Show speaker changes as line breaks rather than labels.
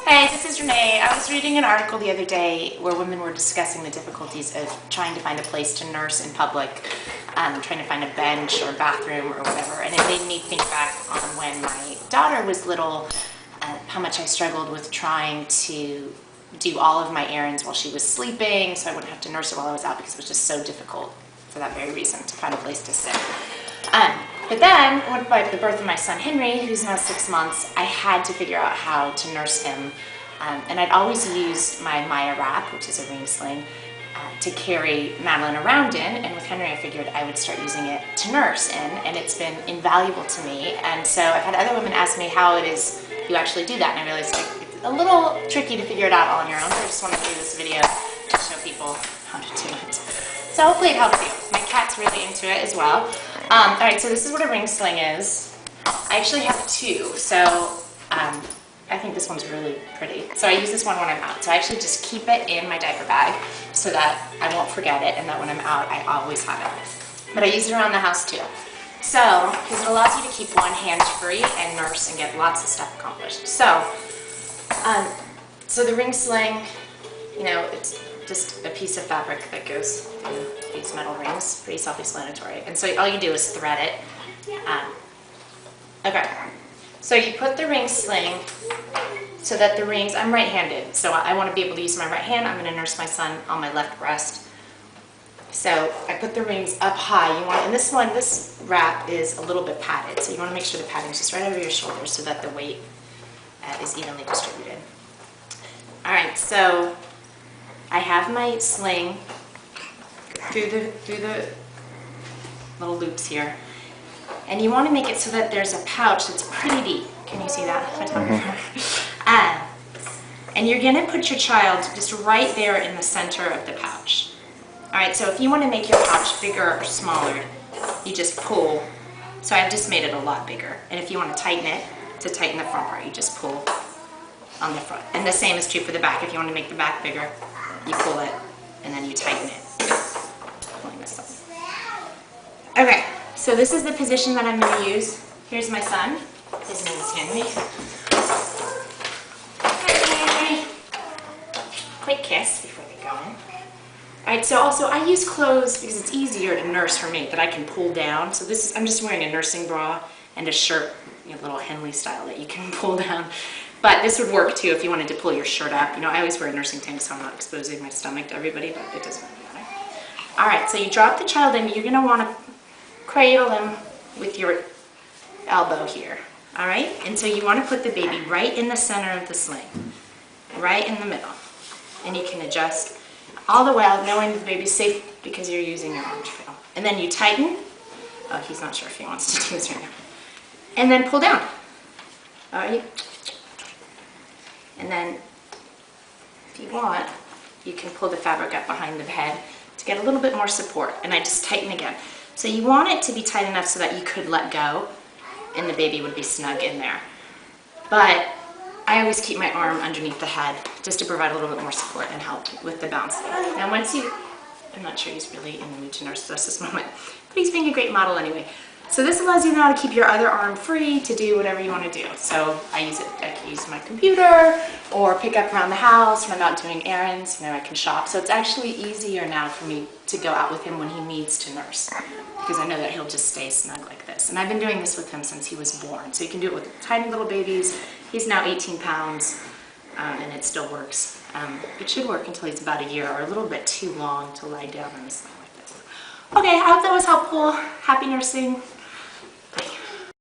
Hey, this is Renee. I was reading an article the other day where women were discussing the difficulties of trying to find a place to nurse in public, trying to find a bench or bathroom or whatever, and it made me think back on when my daughter was little, how much I struggled with trying to do all of my errands while she was sleeping so I wouldn't have to nurse her while I was out because it was just so difficult for that very reason to find a place to sit. But then, by the birth of my son Henry, who's now 6 months, I had to figure out how to nurse him. And I'd always used my Maya wrap, which is a ring sling, to carry Madeline around in. And with Henry, I figured I would start using it to nurse in. And it's been invaluable to me. And so I've had other women ask me how it is you actually do that. And I realized it's a little tricky to figure it out all on your own. So I just wanted to do this video to show people how to do it. So hopefully it helps you. My cat's really into it as well. Alright, so this is what a ring sling is. I actually have two, so I think this one's really pretty. So I use this one when I'm out. So I actually just keep it in my diaper bag so that I won't forget it and that when I'm out I always have it. But I use it around the house too. So, because it allows you to keep one hand free and nurse and get lots of stuff accomplished. So, so the ring sling, you know, it's just a piece of fabric that goes through these metal rings, pretty self-explanatory. And so all you do is thread it. Okay, so you put the ring sling so that the rings, I'm right-handed, so I want to be able to use my right hand. I'm going to nurse my son on my left breast. So I put the rings up high. You want, and this wrap is a little bit padded, so you want to make sure the padding is just right over your shoulders so that the weight is evenly distributed. All right, so I have my sling through the little loops here, and you want to make it so that there's a pouch that's pretty deep. Can you see that? And you're going to put your child just right there in the center of the pouch. Alright, so if you want to make your pouch bigger or smaller, you just pull. So I've just made it a lot bigger. And if you want to tighten it, to tighten the front part, you just pull on the front. And the same is true for the back. If you want to make the back bigger, you pull it and then you tighten it. Pulling this up. Okay, so this is the position that I'm going to use. Here's my son. His name is Henry. Hi, Henry. Quick kiss before they go in. Alright, so also I use clothes because it's easier to nurse for me that I can pull down. So this is, I'm just wearing a nursing bra and a shirt, you know, little Henley style that you can pull down. But this would work too if you wanted to pull your shirt up. You know, I always wear a nursing tank so I'm not exposing my stomach to everybody, but it doesn't really matter. Alright, so you drop the child in. You're going to want to cradle him with your elbow here. Alright, and so you want to put the baby right in the center of the sling. Right in the middle. And you can adjust all the while knowing the baby's safe because you're using your arm trail. And then you tighten. Oh, he's not sure if he wants to do this right now. And then pull down. Alright? And then, if you want, you can pull the fabric up behind the head to get a little bit more support. And I just tighten again. So you want it to be tight enough so that you could let go and the baby would be snug in there. But I always keep my arm underneath the head just to provide a little bit more support and help with the bouncing. Now once you, I'm not sure he's really in the mood to nurse us this moment, but he's being a great model anyway. So this allows you now to keep your other arm free to do whatever you want to do. So I can use my computer or pick up around the house when I'm out doing errands. You know, I can shop. So it's actually easier now for me to go out with him when he needs to nurse because I know that he'll just stay snug like this. And I've been doing this with him since he was born. So you can do it with tiny little babies. He's now 18 pounds and it still works. It should work until he's about a year or a little bit too long to lie down on the sling like this. Okay, I hope that was helpful. Happy nursing.